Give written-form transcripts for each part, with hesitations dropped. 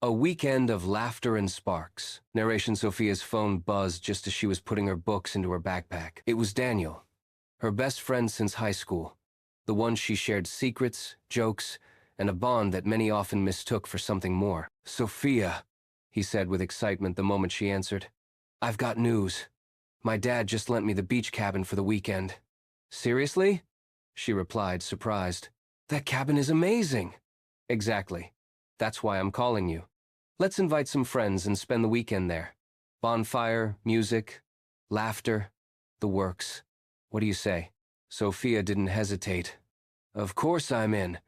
A weekend of laughter and sparks. Narration: Sophia's phone buzzed just as she was putting her books into her backpack. It was Daniel, her best friend since high school, the one she shared secrets, jokes, and a bond that many often mistook for something more. "Sophia," he said with excitement the moment she answered. "I've got news. My dad just lent me the beach cabin for the weekend." "Seriously?" she replied, surprised. "That cabin is amazing." "Exactly. That's why I'm calling you. Let's invite some friends and spend the weekend there. Bonfire, music, laughter, the works. What do you say?" Sophia didn't hesitate. "Of course I'm in.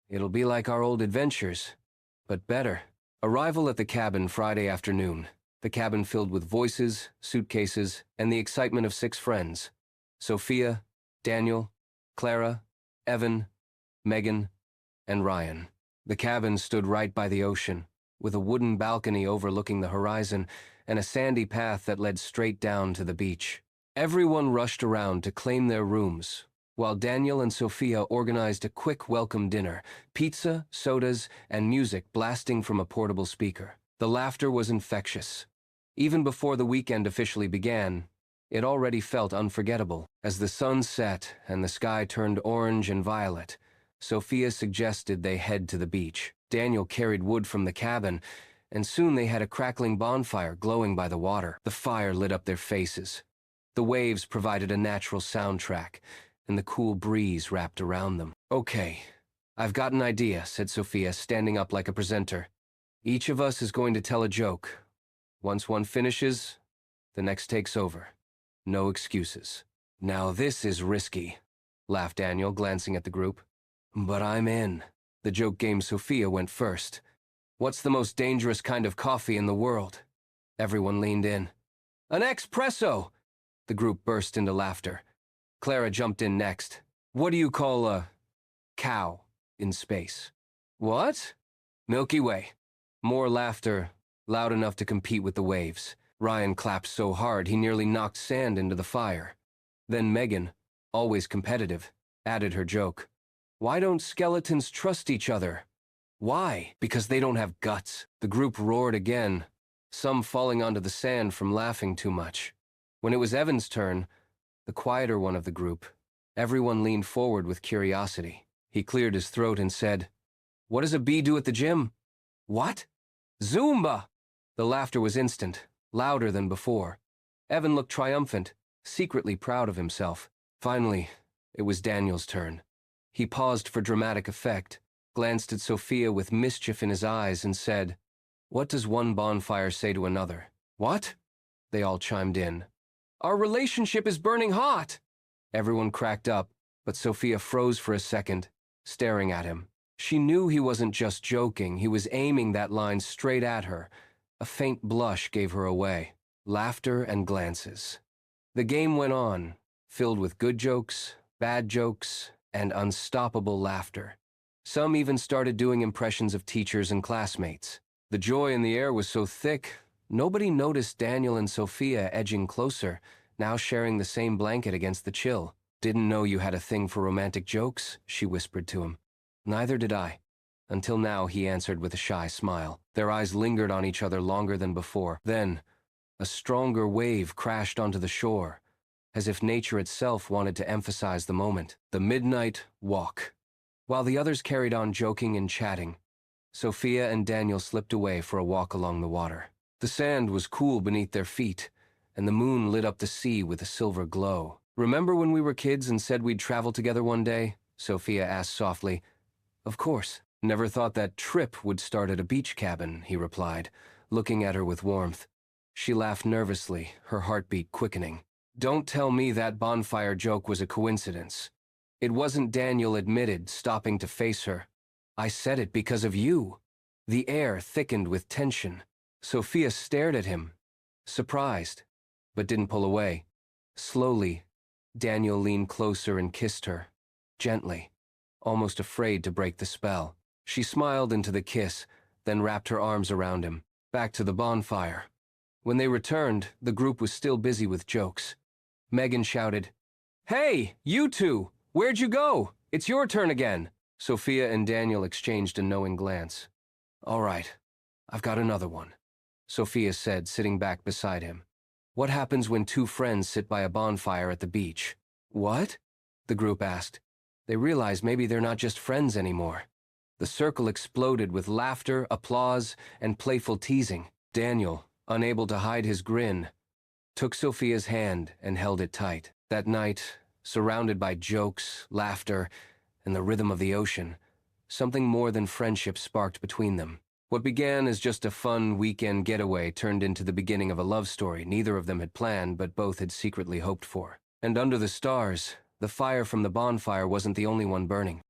It'll be like our old adventures, but better." Arrival at the cabin Friday afternoon. The cabin filled with voices, suitcases, and the excitement of 6 friends. Sophia, Daniel, Clara, Evan, Megan, and Ryan. The cabin stood right by the ocean, with a wooden balcony overlooking the horizon and a sandy path that led straight down to the beach. Everyone rushed around to claim their rooms, while Daniel and Sophia organized a quick welcome dinner, pizza, sodas, and music blasting from a portable speaker. The laughter was infectious. Even before the weekend officially began, it already felt unforgettable. As the sun set and the sky turned orange and violet, Sophia suggested they head to the beach. Daniel carried wood from the cabin, and soon they had a crackling bonfire glowing by the water. The fire lit up their faces. The waves provided a natural soundtrack, and the cool breeze wrapped around them. "Okay, I've got an idea," said Sophia, standing up like a presenter. "Each of us is going to tell a joke. Once one finishes, the next takes over. No excuses." "Now this is risky," laughed Daniel, glancing at the group. "But I'm in." The joke game Sophia went first. "What's the most dangerous kind of coffee in the world?" Everyone leaned in. "An espresso!" The group burst into laughter. Clara jumped in next. "What do you call a cow in space?" "What?" "Milky Way." More laughter, loud enough to compete with the waves. Ryan clapped so hard he nearly knocked sand into the fire. Then Megan, always competitive, added her joke. "Why don't skeletons trust each other?" "Why? Because they don't have guts." The group roared again, some falling onto the sand from laughing too much. When it was Evan's turn, the quieter one of the group, everyone leaned forward with curiosity. He cleared his throat and said, "What does a bee do at the gym?" "What?" "Zumba!" The laughter was instant, louder than before. Evan looked triumphant, secretly proud of himself. Finally, it was Daniel's turn. He paused for dramatic effect, glanced at Sophia with mischief in his eyes, and said, "What does one bonfire say to another?" "What?" They all chimed in. "Our relationship is burning hot!" Everyone cracked up, but Sophia froze for a second, staring at him. She knew he wasn't just joking, he was aiming that line straight at her. A faint blush gave her away. Laughter and glances. The game went on, filled with good jokes, bad jokes, and unstoppable laughter. Some even started doing impressions of teachers and classmates. The joy in the air was so thick, nobody noticed Daniel and Sophia edging closer, now sharing the same blanket against the chill. "Didn't know you had a thing for romantic jokes," she whispered to him. "Neither did I." Until now, he answered with a shy smile. Their eyes lingered on each other longer than before. Then, a stronger wave crashed onto the shore, as if nature itself wanted to emphasize the moment. The midnight walk. While the others carried on joking and chatting, Sophia and Daniel slipped away for a walk along the water. The sand was cool beneath their feet, and the moon lit up the sea with a silver glow. "Remember when we were kids and said we'd travel together one day?" Sophia asked softly. "Of course. Never thought that trip would start at a beach cabin," he replied, looking at her with warmth. She laughed nervously, her heartbeat quickening. "Don't tell me that bonfire joke was a coincidence." It wasn't, Daniel admitted, stopping to face her. "I said it because of you." The air thickened with tension. Sophia stared at him, surprised, but didn't pull away. Slowly, Daniel leaned closer and kissed her, gently, almost afraid to break the spell. She smiled into the kiss, then wrapped her arms around him. Back to the bonfire. When they returned, the group was still busy with jokes. Megan shouted, "Hey, you two! Where'd you go? It's your turn again." Sophia and Daniel exchanged a knowing glance. "All right, I've got another one, Sophia said, sitting back beside him. What happens when two friends sit by a bonfire at the beach? What? The group asked. They realized maybe they're not just friends anymore. The circle exploded with laughter, applause, and playful teasing. Daniel, unable to hide his grin, took Sophia's hand and held it tight. That night, surrounded by jokes, laughter, and the rhythm of the ocean, something more than friendship sparked between them. What began as just a fun weekend getaway turned into the beginning of a love story neither of them had planned but both had secretly hoped for. And under the stars, the fire from the bonfire wasn't the only one burning.